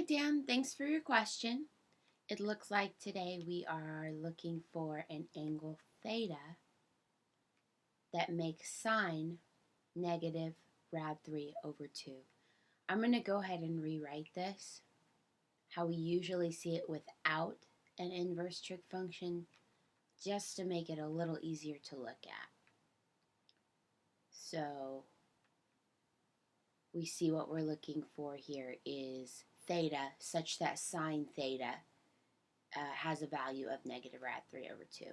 Hi, Dan. Thanks for your question. It looks like today we are looking for an angle theta that makes sine negative rad 3 over 2. I'm going to go ahead and rewrite this how we usually see it without an inverse trig function, just to make it a little easier to look at. So we see what we're looking for here is theta such that sine theta has a value of negative rad 3 over 2.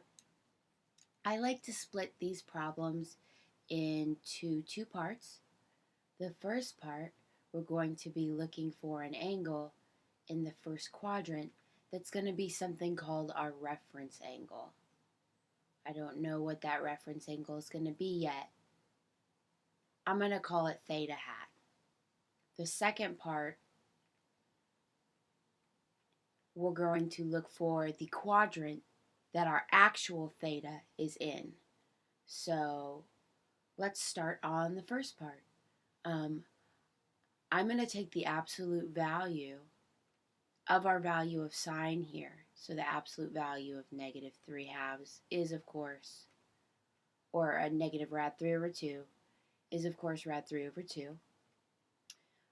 I like to split these problems into two parts. The first part, we're going to be looking for an angle in the first quadrant that's going to be something called our reference angle. I don't know what that reference angle is going to be yet. I'm going to call it theta hat. The second part, we're going to look for the quadrant that our actual theta is in. So let's start on the first part. I'm going to take the absolute value of our value of sine here. So the absolute value of negative 3/2 is, of course, or a negative rad 3 over 2 is, of course, rad 3 over 2.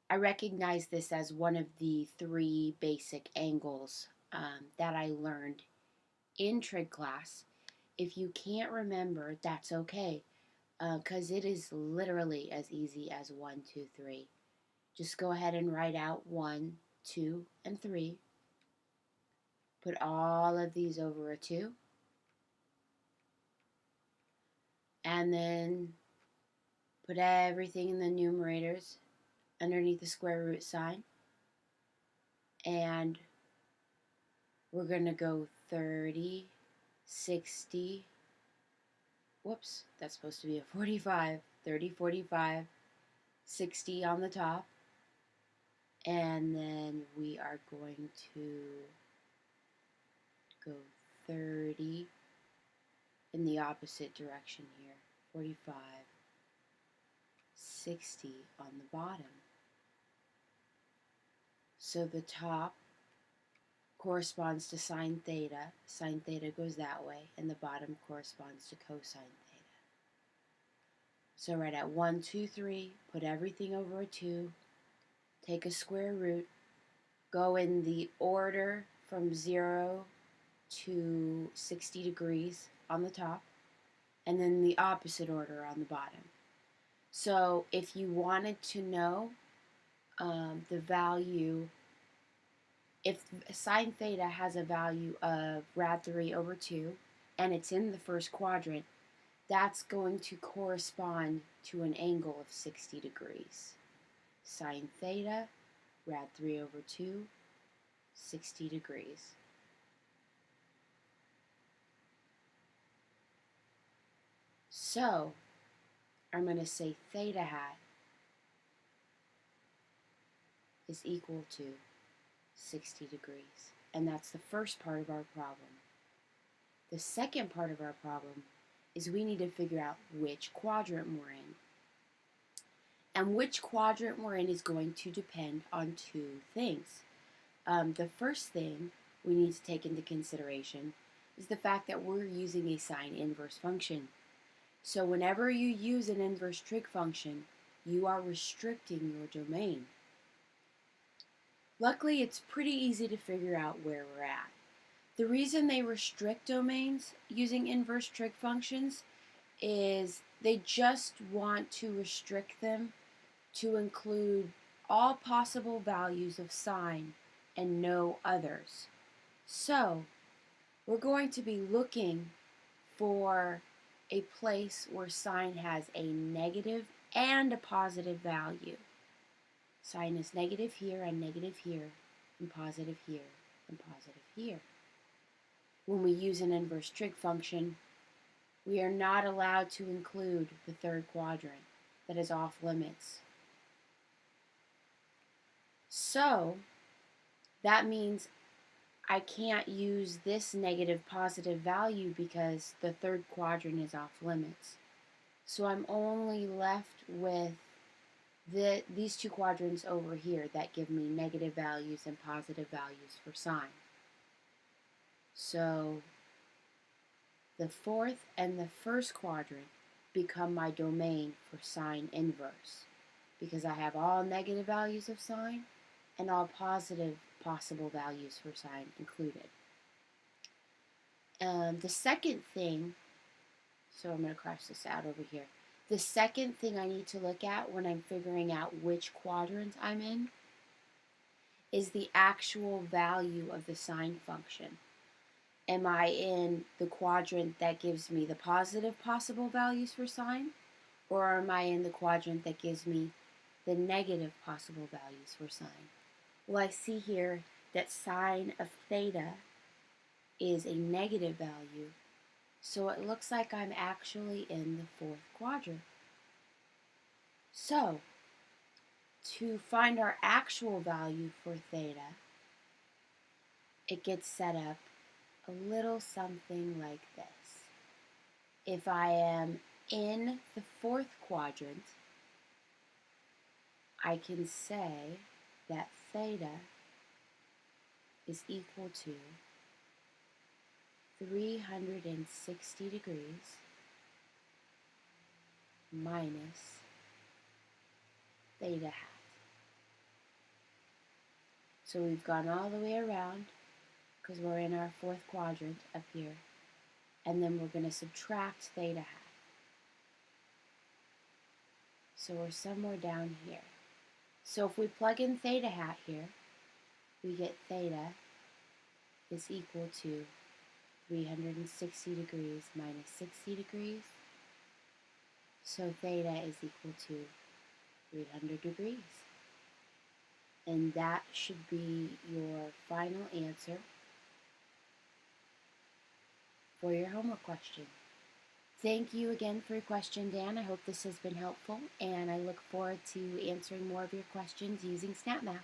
I recognize this as one of the three basic angles that I learned in trig class. If you can't remember, that's okay, because it is literally as easy as 1, 2, 3. Just go ahead and write out 1, 2, and 3. Put all of these over a 2. And then put everything in the numerators underneath the square root sign. And we're going to go 30, 60. Whoops, that's supposed to be a 45. 30, 45, 60 on the top. And then we are going to go 30 in the opposite direction here. 45, 60 on the bottom. So the top corresponds to sine theta. Sine theta goes that way, and the bottom corresponds to cosine theta. So right at 1, 2, 3, put everything over a 2, take a square root, go in the order from 0 to 60 degrees on the top, and then the opposite order on the bottom. So if you wanted to know the value, if sine theta has a value of rad 3 over 2, and it's in the first quadrant, that's going to correspond to an angle of 60 degrees. Sine theta, rad 3 over 2, 60 degrees. So I'm going to say theta hat is equal to 60 degrees. And that's the first part of our problem. The second part of our problem is we need to figure out which quadrant we're in. And which quadrant we're in is going to depend on two things. The first thing we need to take into consideration is the fact that we're using a sine inverse function. So whenever you use an inverse trig function, you are restricting your domain. Luckily, it's pretty easy to figure out where we're at. The reason they restrict domains using inverse trig functions is they just want to restrict them to include all possible values of sine and no others. So we're going to be looking for a place where sine has a negative and a positive value. Sine is negative here and negative here, and positive here and positive here. When we use an inverse trig function, we are not allowed to include the third quadrant. That is off limits. So that means I can't use this negative positive value because the third quadrant is off limits. So I'm only left with these two quadrants over here that give me negative values and positive values for sine. So the fourth and the first quadrant become my domain for sine inverse, because I have all negative values of sine and all positive possible values for sine included. The second thing, so I'm going to cross this out over here. The second thing I need to look at when I'm figuring out which quadrant I'm in is the actual value of the sine function. Am I in the quadrant that gives me the positive possible values for sine, or am I in the quadrant that gives me the negative possible values for sine? Well, I see here that sine of theta is a negative value, so it looks like I'm actually in the fourth quadrant. So, to find our actual value for theta, it gets set up a little something like this. If I am in the fourth quadrant, I can say that theta is equal to 360 degrees minus theta hat. So we've gone all the way around because we're in our fourth quadrant up here, and then we're going to subtract theta hat. So we're somewhere down here. So if we plug in theta hat here, we get theta is equal to 360 degrees minus 60 degrees. So theta is equal to 300 degrees. And that should be your final answer for your homework question. Thank you again for your question, Dan. I hope this has been helpful, and I look forward to answering more of your questions using SnapMath.